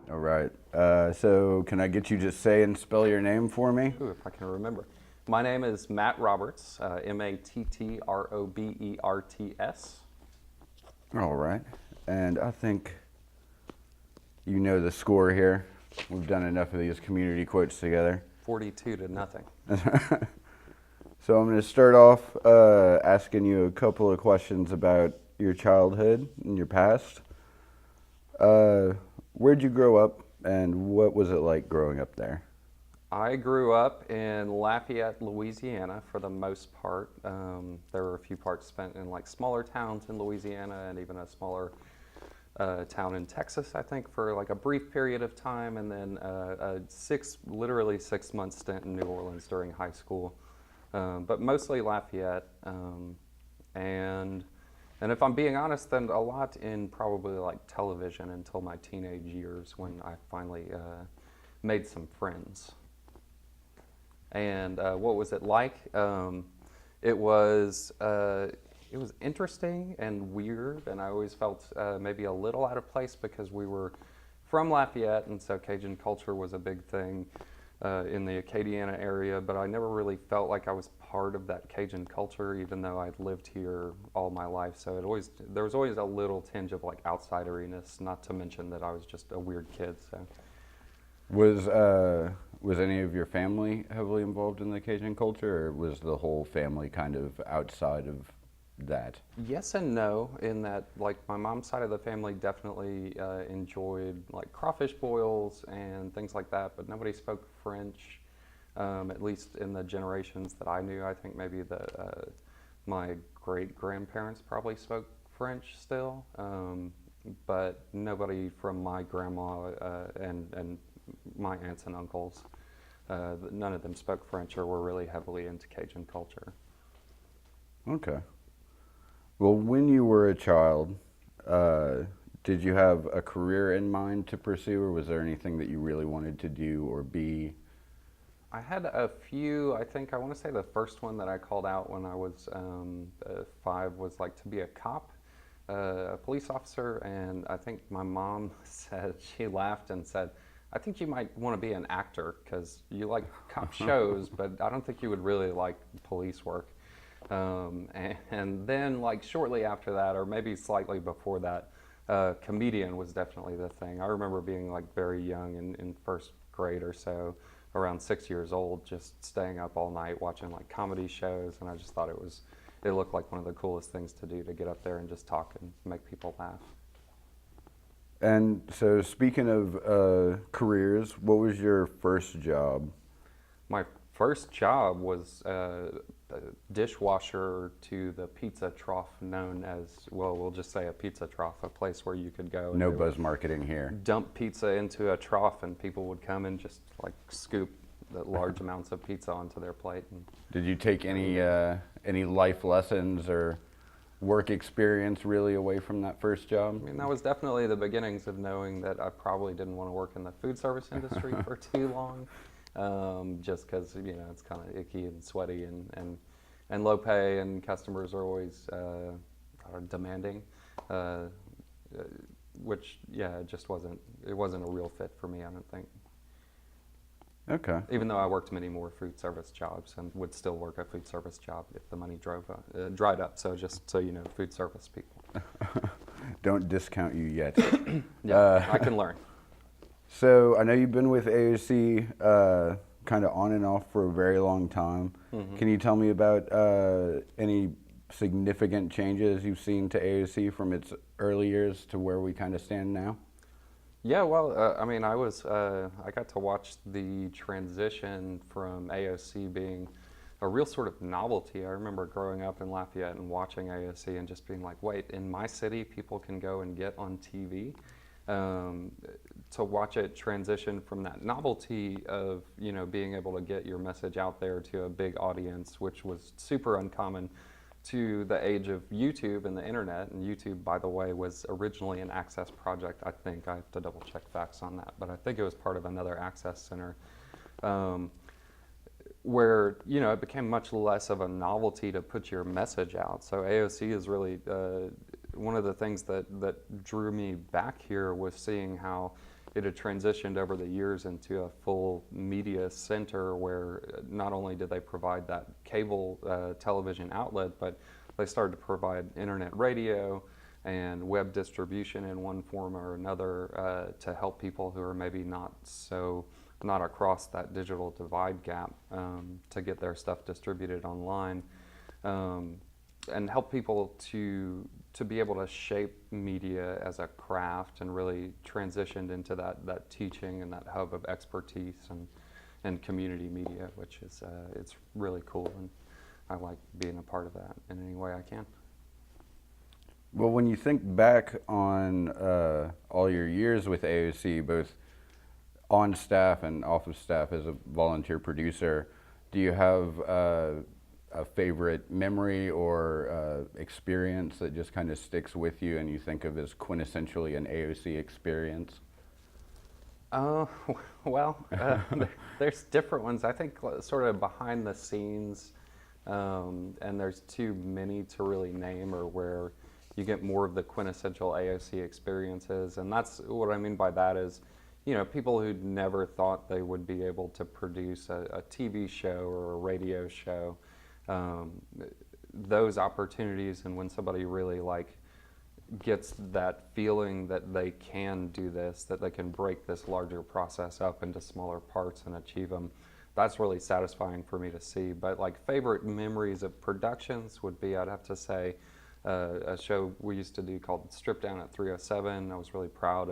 All right. So can I get you to say and spell your name for me? Ooh, if I can remember. My name is Matt Roberts, Mattroberts. All right. And I think you know the score here. We've done enough of these community quotes together. 42-0. So I'm going to start off asking you a couple of questions about your childhood and your past. Where'd you grow up, and what was it like growing up there? I grew up in Lafayette, Louisiana for the most part. There were a few parts spent in like smaller towns in Louisiana and even a smaller town in Texas, I think, for like a brief period of time, and then literally 6 month stint in New Orleans during high school. But mostly Lafayette, and if I'm being honest, then a lot in probably like television until my teenage years when I finally made some friends. And what was it like? It was interesting and weird, and I always felt maybe a little out of place because we were from Lafayette, and so Cajun culture was a big thing in the Acadiana area, but I never really felt like I was part of that Cajun culture, even though I'd lived here all my life. So there was always a little tinge of like outsideriness, not to mention that I was just a weird kid. So Was any of your family heavily involved in the Cajun culture, or was the whole family kind of outside of that? yes and no, in that like my mom's side of the family definitely enjoyed like crawfish boils and things like that, but nobody spoke French, at least in the generations that I knew. I think maybe my great grandparents probably spoke French still, but nobody from my grandma and my aunts and uncles, none of them spoke French or were really heavily into Cajun culture. Okay. Well, when you were a child, did you have a career in mind to pursue, or was there anything that you really wanted to do or be? I had a few. I think I want to say the first one that I called out when I was 5 was like to be a cop, a police officer, and I think my mom said, she laughed and said, I think you might want to be an actor because you like cop shows, but I don't think you would really like police work. And then like shortly after that, or maybe slightly before that, comedian was definitely the thing. I remember being like very young in first grade or so, around 6 years old, just staying up all night watching like comedy shows, and I just thought it looked like one of the coolest things to do, to get up there and just talk and make people laugh. And so, speaking of careers, what was your first job? My first job was a dishwasher to the pizza trough known as, well, we'll just say a pizza trough, a place where you could go and No buzz marketing here. dump pizza into a trough, and people would come and just like scoop the large amounts of pizza onto their plate. And Did you take any life lessons or work experience really away from that first job? I mean, that was definitely the beginnings of knowing that I probably didn't want to work in the food service industry for too long, just because it's kind of icky and sweaty and low pay, and customers are always demanding, which it just wasn't a real fit for me, I don't think. Okay. Even though I worked many more food service jobs and would still work a food service job if the money dried up. So just so you know, food service people. Don't discount you yet. Yeah, I can learn. So I know you've been with AOC kind of on and off for a very long time. Mm-hmm. Can you tell me about any significant changes you've seen to AOC from its early years to where we kind of stand now? Yeah, well, I mean, I got to watch the transition from AOC being a real sort of novelty. I remember growing up in Lafayette and watching AOC and just being like, wait, in my city, people can go and get on TV. To watch it transition from that novelty of, being able to get your message out there to a big audience, which was super uncommon, to the age of YouTube and the internet. And YouTube, by the way, was originally an Access project, I think. I have to double check facts on that, but I think it was part of another Access center, where, it became much less of a novelty to put your message out. So AOC is really, one of the things that drew me back here was seeing how it had transitioned over the years into a full media center where not only did they provide that cable television outlet, but they started to provide internet radio and web distribution in one form or another to help people who are maybe not across that digital divide gap to get their stuff distributed online, and help people to be able to shape media as a craft and really transitioned into that teaching and that hub of expertise and community media, which is it's really cool, and I like being a part of that in any way I can. Well, when you think back on all your years with AOC, both on staff and off of staff as a volunteer producer, do you have a favorite memory or experience that just kind of sticks with you and you think of as quintessentially an AOC experience? Well, there's different ones. I think sort of behind the scenes, and there's too many to really name, or where you get more of the quintessential AOC experiences. And that's what I mean by that is, people who never thought they would be able to produce a TV show or a radio show, those opportunities, and when somebody really gets that feeling that they can do this, that they can break this larger process up into smaller parts and achieve them, that's really satisfying for me to see. But favorite memories of productions would be, I'd have to say, a show we used to do called Strip Down at 307. I was really proud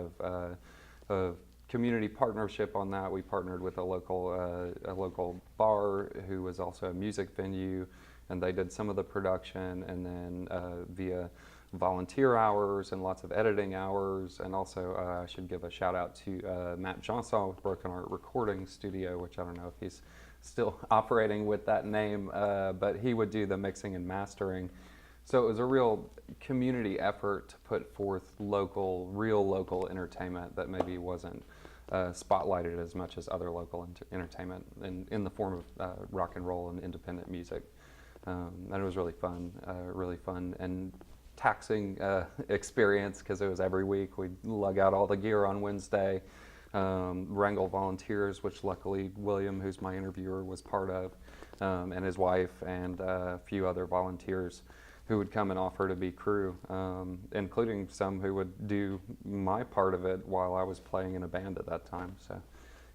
of community partnership on that. We partnered with a local bar who was also a music venue, and they did some of the production, and then via volunteer hours and lots of editing hours. And also I should give a shout out to Matt Johnson with Broken Art Recording Studio, which I don't know if he's still operating with that name, but he would do the mixing and mastering. So it was a real community effort to put forth real local entertainment that maybe wasn't spotlighted as much as other local entertainment in the form of rock and roll and independent music. And it was really fun and taxing experience, because it was every week. We'd lug out all the gear on Wednesday, wrangle volunteers, which luckily William, who's my interviewer, was part of, and his wife, and a few other volunteers who would come and offer to be crew, including some who would do my part of it while I was playing in a band at that time. So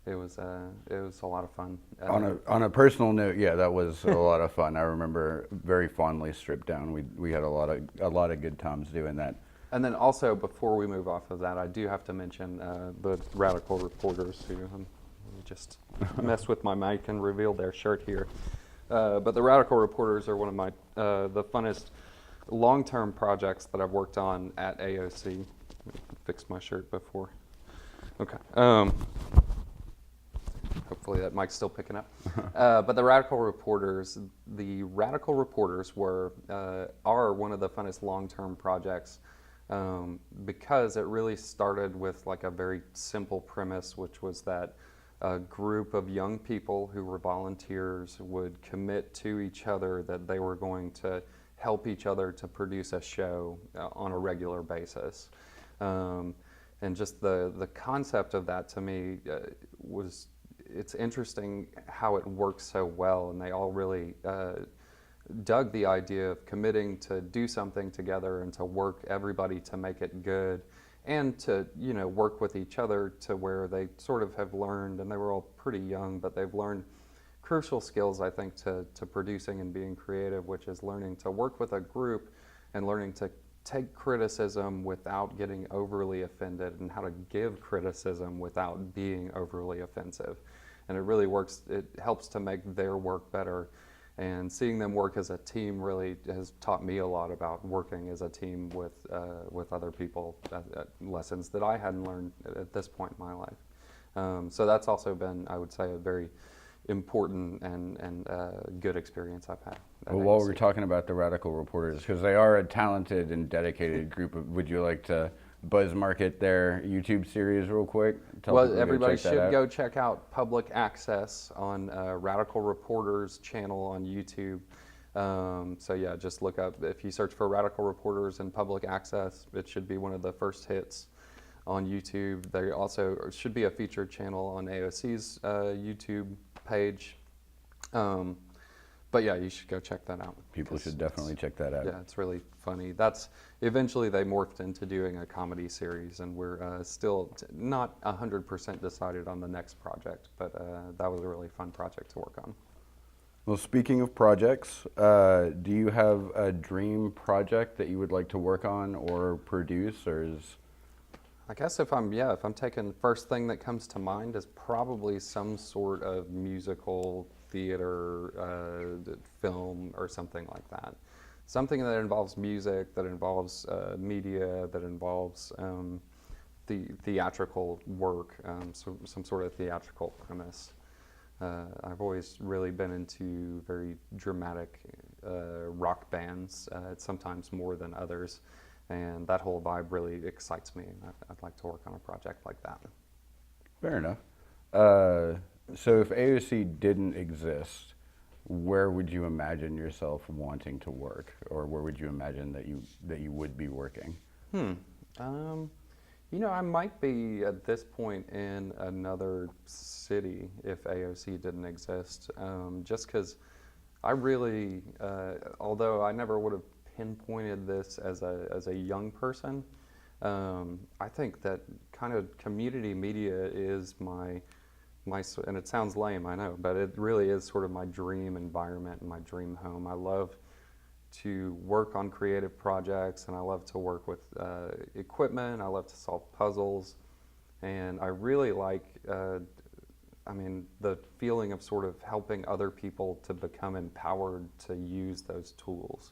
it was a lot of fun. On a personal note, yeah, that was a lot of fun. I remember very fondly Stripped Down. We had a lot of good times doing that. And then also, before we move off of that, I do have to mention the Radical Reporters, who just messed with my mic and revealed their shirt here. But the Radical Reporters are one of my the funnest long-term projects that I've worked on at AOC. Let me fix my shirt before. Okay. Hopefully that mic's still picking up. But the Radical Reporters are one of the funnest long-term projects, because it really started with a very simple premise, which was that a group of young people who were volunteers would commit to each other that they were going to help each other to produce a show on a regular basis. And just the concept of that, to me, it's interesting how it works so well, and they all really dug the idea of committing to do something together and to work everybody to make it good, and to work with each other to where they sort of have learned, and they were all pretty young, but they've learned crucial skills, I think, to producing and being creative, which is learning to work with a group and learning to take criticism without getting overly offended, and how to give criticism without being overly offensive. And it really works. It helps to make their work better. And seeing them work as a team really has taught me a lot about working as a team with other people, lessons that I hadn't learned at this point in my life. So that's also been, I would say, a very important and good experience I've had. Well, while we're talking about the Radical Reporters, because they are a talented and dedicated group, would you like to buzz market their YouTube series real quick? Well, everybody should go check out Public Access on Radical Reporters channel on YouTube. So yeah, just look up, if you search for Radical Reporters and Public Access, it should be one of the first hits. on YouTube. There also should be a featured channel on AOC's YouTube page. But yeah, you should go check that out. People should definitely check that out. Yeah, it's really funny. That's eventually they morphed into doing a comedy series, and we're still not 100% decided on the next project, but that was a really fun project to work on. Well, speaking of projects, do you have a dream project that you would like to work on or produce, or is... I guess if I'm taking first thing that comes to mind is probably some sort of musical theater, film, or something like that. Something that involves music, that involves media, that involves the theatrical work, so some sort of theatrical premise. I've always really been into very dramatic rock bands, sometimes more than others. And that whole vibe really excites me. I'd like to work on a project like that. Fair enough. So if AOC didn't exist, where would you imagine yourself wanting to work, or where would you imagine that you would be working? I might be at this point in another city if AOC didn't exist, just because I really, although I never would have pinpointed this as a young person, I think that kind of community media is my, and it sounds lame, I know, but it really is sort of my dream environment and my dream home. I love to work on creative projects, and I love to work with equipment. I love to solve puzzles, and I really like, the feeling of sort of helping other people to become empowered to use those tools,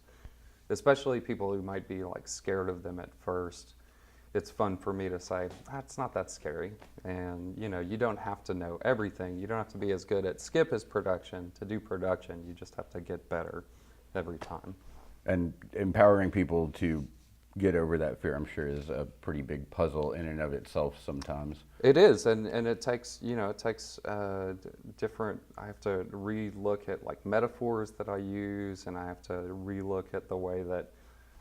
especially people who might be like scared of them at first. It's fun for me to say, it's not that scary. And you don't have to know everything. You don't have to be as good at skip as production to do production. You just have to get better every time. And empowering people to get over that fear, I'm sure, is a pretty big puzzle in and of itself sometimes. It is, and it takes, different, I have to re-look at like metaphors that I use, and I have to re-look at the way that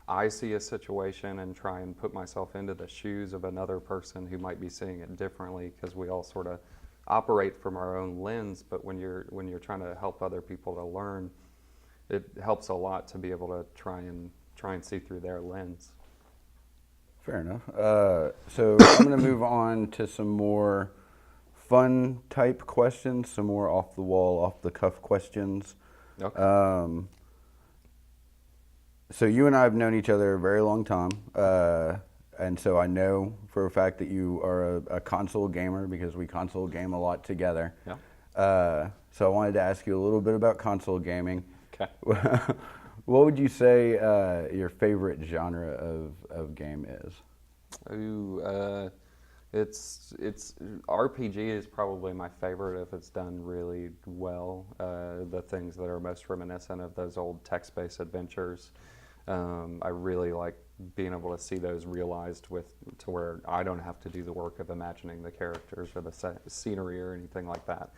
I see a situation and try and put myself into the shoes of another person who might be seeing it differently, because we all sort of operate from our own lens. But when you're trying to help other people to learn, it helps a lot to be able to try and see through their lens. Fair enough. So I'm going to move on to some more fun type questions, some more off the wall, off the cuff questions. Okay. So you and I have known each other a very long time, and so I know for a fact that you are a console gamer, because we console game a lot together. Yeah. So I wanted to ask you a little bit about console gaming. Okay. What would you say your favorite genre of game is? Ooh, it's RPG is probably my favorite if it's done really well. The things that are most reminiscent of those old text-based adventures. I really like being able to see those realized to where I don't have to do the work of imagining the characters or the scenery or anything like that.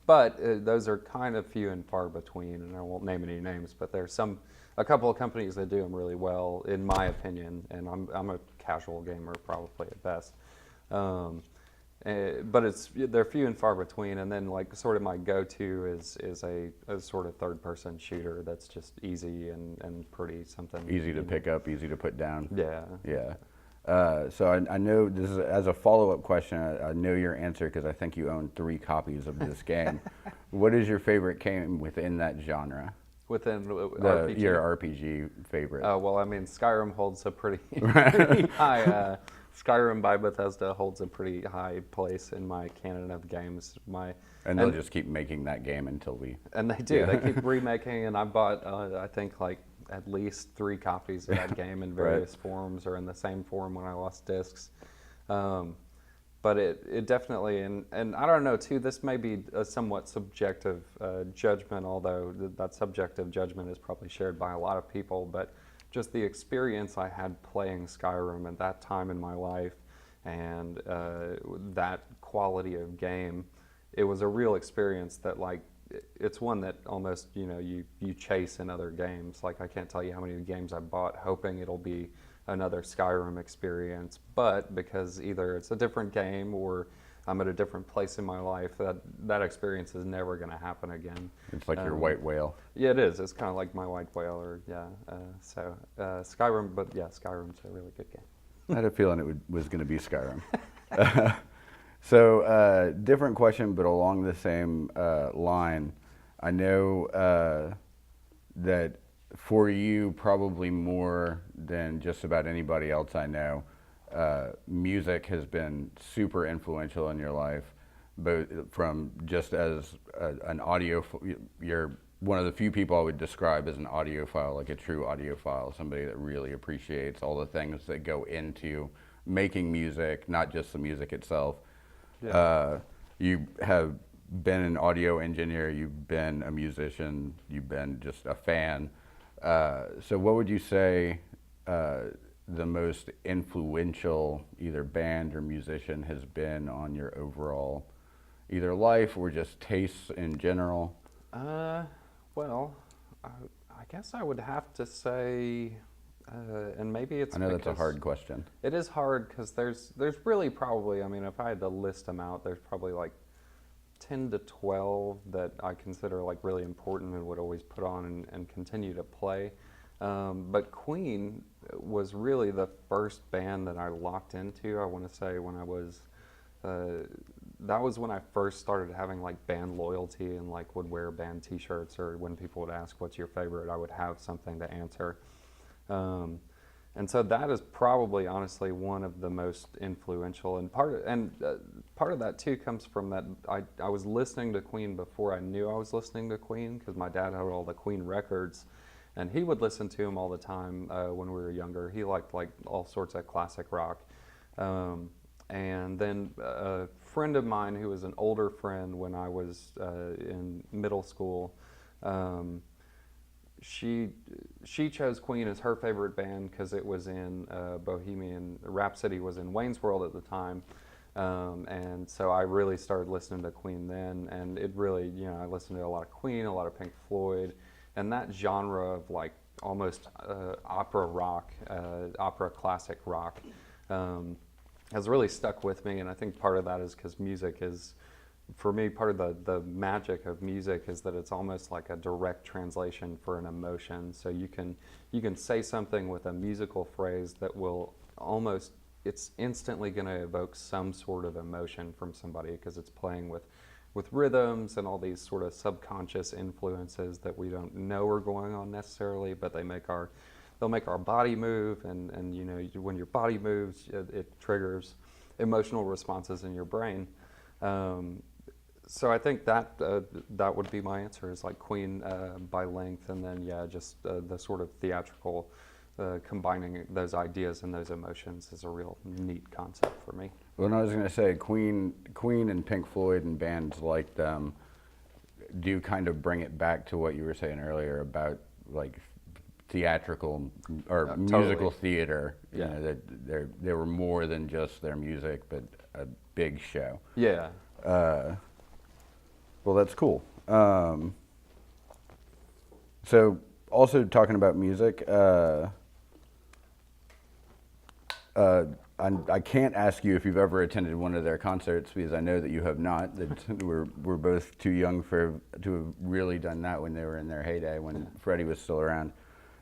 But those are kind of few and far between, and I won't name any names, but there's a couple of companies that do them really well, in my opinion, and I'm a casual gamer probably at best. But they're few and far between, and then like sort of my go-to is a sort of third-person shooter that's just easy and pretty something. Easy to pick up, easy to put down. Yeah. Yeah. So I know this is, as a follow-up question, I know your answer because I think you own 3 copies of this game. What is your favorite game within that genre? Within RPG? Your RPG favorite. Well, Skyrim holds a pretty high. Skyrim by Bethesda holds a pretty high place in my canon of games. And they'll just keep making that game until we... And they do. Yeah. They keep remaking, and I bought, I think, like at least 3 copies of that game in various forms, or in the same form when I lost discs. But it definitely, and I don't know too, this may be a somewhat subjective judgment, although that subjective judgment is probably shared by a lot of people, but just the experience I had playing Skyrim at that time in my life, and that quality of game, it was a real experience that, like, it's one that almost, you chase in other games. Like, I can't tell you how many games I bought hoping it'll be another Skyrim experience. But because either it's a different game or I'm at a different place in my life, that experience is never going to happen again. It's like your white whale. Yeah, it is. It's kind of like my white whale, or yeah. Skyrim, but yeah, Skyrim's a really good game. I had a feeling was going to be Skyrim. So, different question, but along the same line. I know that for you, probably more than just about anybody else I know, music has been super influential in your life, both from just as an audio. You're one of the few people I would describe as an audiophile, like a true audiophile, somebody that really appreciates all the things that go into making music, not just the music itself. Yeah. You have been an audio engineer, you've been a musician, you've been just a fan. So what would you say the most influential either band or musician has been on your overall either life or just tastes in general? Well, I guess I would have to say, and maybe it's I know that's a hard question. It is hard because there's really probably, I mean, if I had to list them out, there's probably like 10 to 12 that I consider like really important and would always put on and continue to play. But Queen was really the first band that I locked into, I want to say, when I was, that was when I first started having like band loyalty and like would wear band t-shirts, or when people would ask what's your favorite, I would have something to answer. And so that is probably honestly one of the most influential, and part of that too comes from that I was listening to Queen before I knew I was listening to Queen, because my dad had all the Queen records and he would listen to them all the time when we were younger. He liked like all sorts of classic rock. And then a friend of mine who was an older friend when I was in middle school, she chose Queen as her favorite band because it was in Bohemian Rhapsody was in Wayne's World at the time, and so I really started listening to Queen then, and it really, you know, I listened to a lot of Queen, a lot of Pink Floyd, and that genre of like almost opera rock, opera classic rock, has really stuck with me, and I think part of that is because music is, for me, part of the magic of music is that it's almost like a direct translation for an emotion. So you can say something with a musical phrase that will almost, it's instantly going to evoke some sort of emotion from somebody, because it's playing with rhythms and all these sort of subconscious influences that we don't know are going on necessarily, but they'll make our body move, and you know, when your body moves, it triggers emotional responses in your brain. So I think that that would be my answer, is like Queen by length, and then yeah, just the sort of theatrical combining those ideas and those emotions is a real neat concept for me. Well, I was going to say Queen and Pink Floyd and bands like them do kind of bring it back to what you were saying earlier about like theatrical or musical theater. Yeah. You know, that they were more than just their music, but a big show. Yeah. Well, that's cool. So, also talking about music, I can't ask you if you've ever attended one of their concerts, because I know that you have not. That we're both too young to have really done that when they were in their heyday, when Freddie was still around.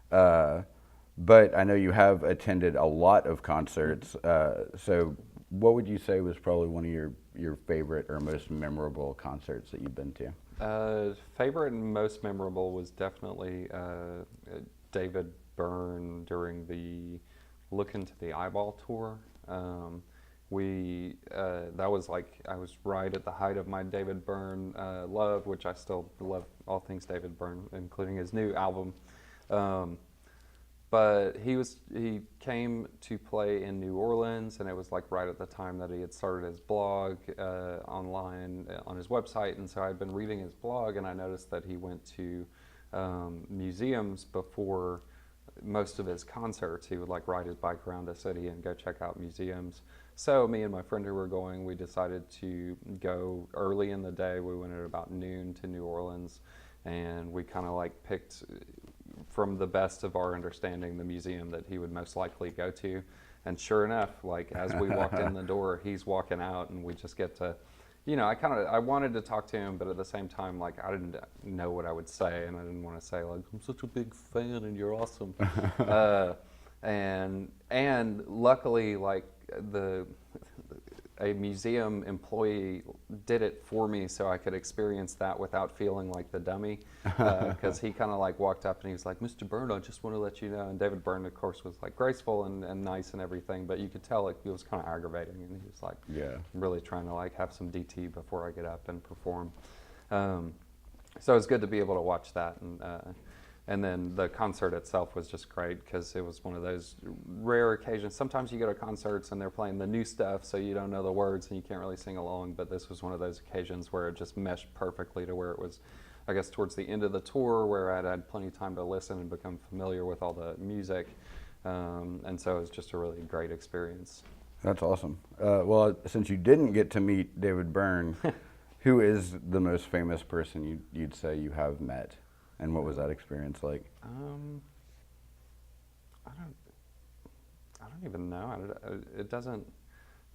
But I know you have attended a lot of concerts. So what would you say was probably one of your favorite or most memorable concerts that you've been to? Favorite and most memorable was definitely David Byrne during the Look Into the Eyeball tour. That was like, I was right at the height of my David Byrne love, which I still love all things David Byrne, including his new album. But he came to play in New Orleans, and it was like right at the time that he had started his blog online on his website, and so I'd been reading his blog, and I noticed that he went to museums before most of his concerts. He would like ride his bike around the city and go check out museums. So me and my friend who were going, we decided to go early in the day. We went at about noon to New Orleans, and we kind of like picked from the best of our understanding, the museum that he would most likely go to. And sure enough, like as we walked in the door, he's walking out, and we just get to, I wanted to talk to him, but at the same time, like I didn't know what I would say, and I didn't want to say like I'm such a big fan and you're awesome. And luckily, like a museum employee did it for me so I could experience that without feeling like the dummy, because he kind of like walked up and he was like, "Mr. Byrne, I just want to let you know." And David Byrne, of course, was like graceful and nice and everything, but you could tell like it was kind of aggravating, and he was like, really trying to like have some DT before I get up and perform. So it was good to be able to watch that, and then the concert itself was just great because it was one of those rare occasions. Sometimes you go to concerts and they're playing the new stuff, so you don't know the words and you can't really sing along, but this was one of those occasions where it just meshed perfectly to where it was, I guess, towards the end of the tour where I'd had plenty of time to listen and become familiar with all the music, and so it was just a really great experience. That's awesome. Well, since you didn't get to meet David Byrne, who is the most famous person you'd say you have met? And what was that experience like? I don't even know. It doesn't.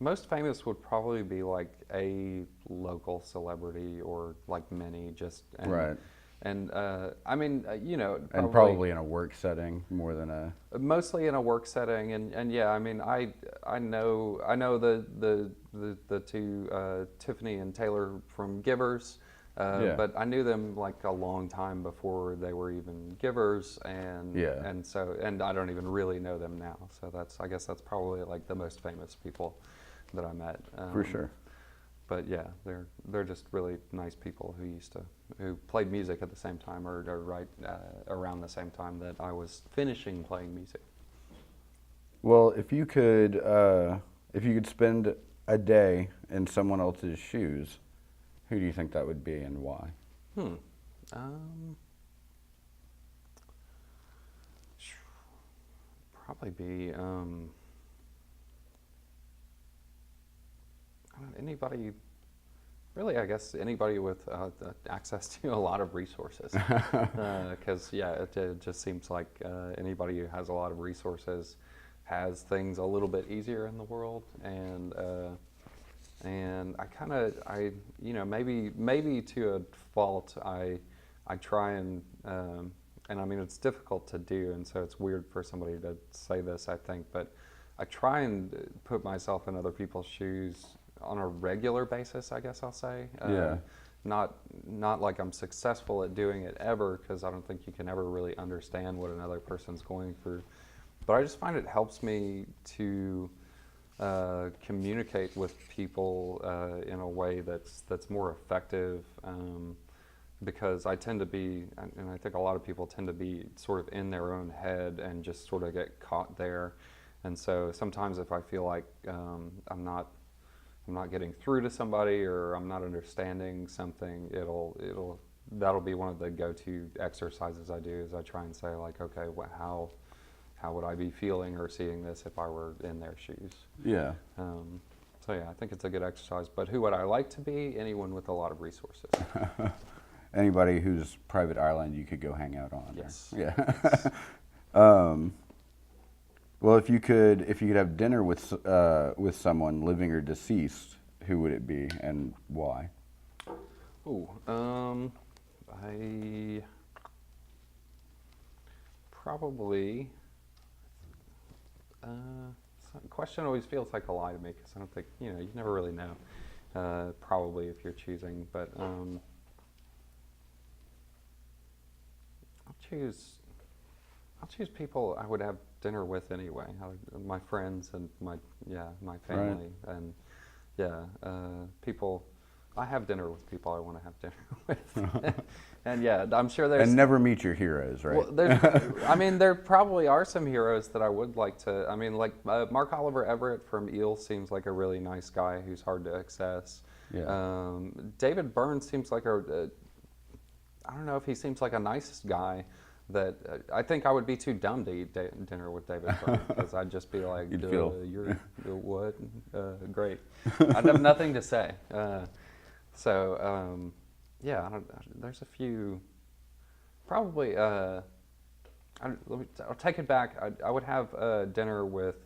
Most famous would probably be like a local celebrity or like many. Right. And I mean, and probably in a work setting more than a. Mostly in a work setting, and yeah, I mean, I know the two Tiffany and Taylor from Givers. But I knew them like a long time before they were even Givers, and I don't even really know them now. So I guess that's probably like the most famous people that I met. For sure. But yeah, they're just really nice people who played music at the same time or right around the same time that I was finishing playing music. Well, if you could spend a day in someone else's shoes, who do you think that would be and why? Probably be anybody. Really, I guess anybody with access to a lot of resources. Because it just seems like anybody who has a lot of resources has things a little bit easier in the world, and maybe to a fault, I try and I mean, it's difficult to do, and so it's weird for somebody to say this, I think, but I try and put myself in other people's shoes on a regular basis, I guess I'll say. Not like I'm successful at doing it ever, because I don't think you can ever really understand what another person's going through, but I just find it helps me to communicate with people in a way that's more effective, because I tend to be, and I think a lot of people tend to be sort of in their own head and just sort of get caught there. And so sometimes if I feel like I'm not getting through to somebody, or I'm not understanding something, that'll be one of the go-to exercises I do, is I try and say like, okay, how would I be feeling or seeing this if I were in their shoes? Yeah. So yeah, I think it's a good exercise. But who would I like to be? Anyone with a lot of resources. Anybody whose private island you could go hang out on. Yes. Yeah. Yes. Well, if you could have dinner with someone living or deceased, who would it be and why? I probably. The question always feels like a lie to me, because I don't think, you never really know, probably, if you're choosing, but I'll choose people I would have dinner with anyway, my friends and my family, right. And people. I have dinner with people I want to have dinner with. And yeah, I'm sure there's... And never meet your heroes, right? Well, there probably are some heroes that I would like to... I mean, like Mark Oliver Everett from Eel seems like a really nice guy who's hard to access. Yeah. David Byrne seems like I don't know if he seems like a nice guy, that I think I would be too dumb to eat dinner with David Byrne, because I'd just be like, you're what? Great. I'd have nothing to say. There's a few, probably I'll take it back. I would have dinner with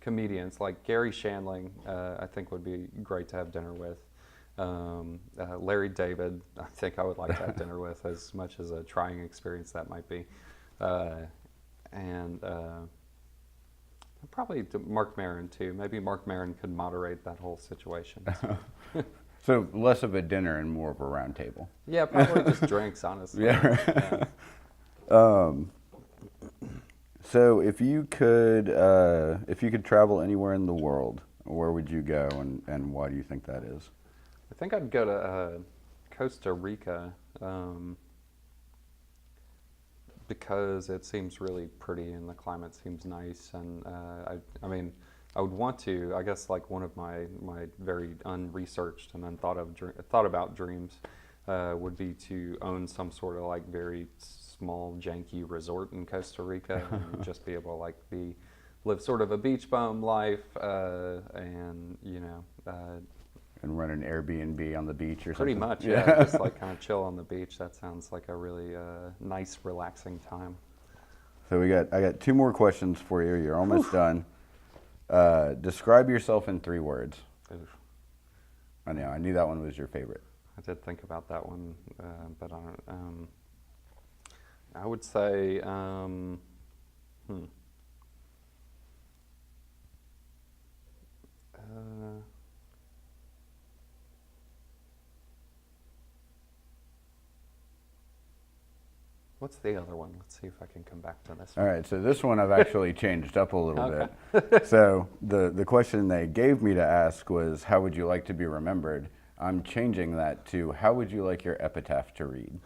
comedians like Gary Shandling. I think would be great to have dinner with. Larry David, I think I would like to have dinner with, as much as a trying experience that might be. And probably Mark Maron too. Maybe Mark Maron could moderate that whole situation. So less of a dinner and more of a round table. Yeah, probably just drinks, honestly. Yeah. So if you could travel anywhere in the world, where would you go, and why do you think that is? I think I'd go to Costa Rica because it seems really pretty and the climate seems nice, and I mean, I would want to. I guess like one of my very unresearched and thought about dreams would be to own some sort of like very small janky resort in Costa Rica and just be able to like live sort of a beach bum life and And run an Airbnb on the beach or pretty something? much, yeah. Just like kind of chill on the beach. That sounds like a really nice, relaxing time. So I got 2 more questions for you. You're almost done. Describe yourself in 3 words. Oof. I know. I knew that one was your favorite. I did think about that one, but I would say, what's the other one? Let's see if I can come back to this All one. right. So this one I've actually changed up a little Okay. bit. So the question they gave me to ask was, how would you like to be remembered? I'm changing that to, how would you like your epitaph to read?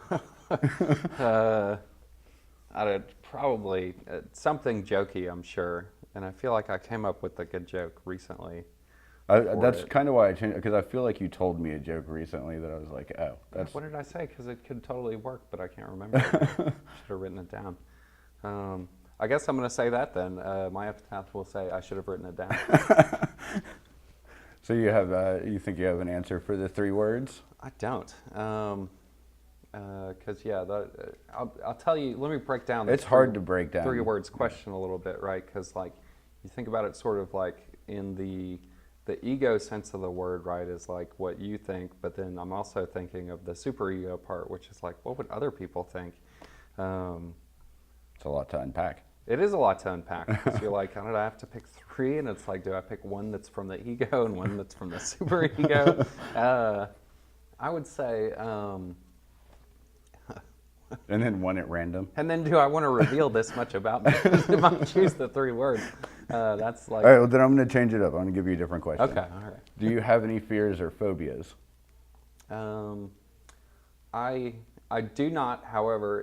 I'd probably something jokey, I'm sure, and I feel like I came up with a good joke recently. That's kind of why I changed, because I feel like you told me a joke recently that I was like, oh, that's... What did I say? Because it could totally work, but I can't remember. Should have written it down. I guess I'm going to say that then. My epitaph will say I should have written it down. So you think you have an answer for the 3 words? I don't. Because I'll tell you. Let me break down. It's hard to break down 3 words question a little bit, right? Because like you think about it, sort of like in the ego sense of the word, right, is like what you think, but then I'm also thinking of the superego part, which is like, what would other people think? It's a lot to unpack. It is a lot to unpack because you're like, I have to pick 3, and it's like, do I pick one that's from the ego and one that's from the superego? I would say, And then one at random. and then do I want to reveal this much about me? If I choose the 3 words, that's like. All right, well, then I'm going to change it up. I'm going to give you a different question. Okay, all right. Do you have any fears or phobias? I do not, however,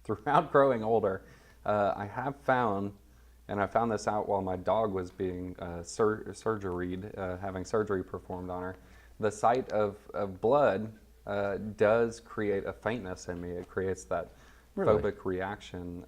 throughout growing older, I have found, and I found this out while my dog was being having surgery performed on her. The sight of blood does create a faintness in me. It creates that phobic reaction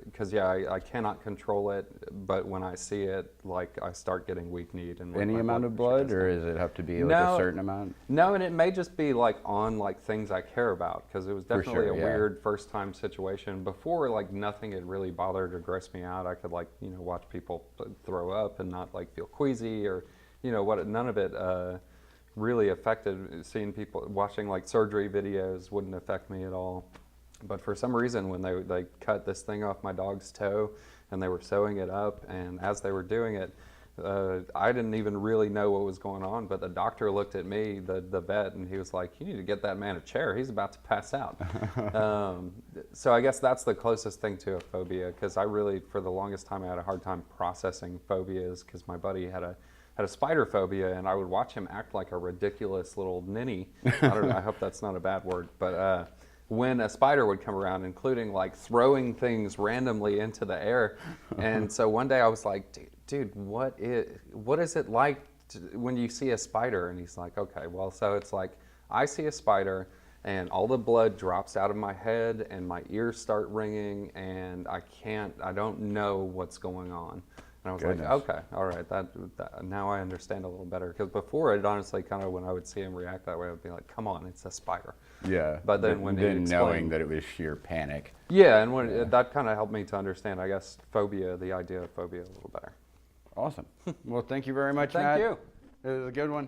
because I cannot control it, but when I see it, like I start getting weak-kneed. And Any amount of blood, or does it have to be like a certain amount? No, and it may just be like on like things I care about, because it was definitely a weird first-time situation. Before, like nothing had really bothered or grossed me out. I could like watch people throw up and not like feel queasy or none of it really affected. Seeing people watching like surgery videos wouldn't affect me at all. But for some reason, when they cut this thing off my dog's toe and they were sewing it up, and as they were doing it, I didn't even really know what was going on, but the doctor looked at me, the vet, and he was like, you need to get that man a chair. He's about to pass out. So I guess that's the closest thing to a phobia, because I really, for the longest time, I had a hard time processing phobias, because my buddy had a spider phobia, and I would watch him act like a ridiculous little ninny. I hope that's not a bad word, but when a spider would come around, including like throwing things randomly into the air. And so one day I was like, dude, what is it like when you see a spider? And he's like, okay, well, so it's like I see a spider and all the blood drops out of my head and my ears start ringing and I don't know what's going on. And I was Goodness. like, okay, all right, that now I understand a little better. Because before, it honestly kind of, when I would see him react that way, I'd be like, come on, it's a spider. Yeah. But then when he knowing explained, that it was sheer panic. yeah, and when that kind of helped me to understand, I guess, phobia, the idea of phobia a little better. Awesome. Well, thank you very much, Thank Matt. you. It was a good one.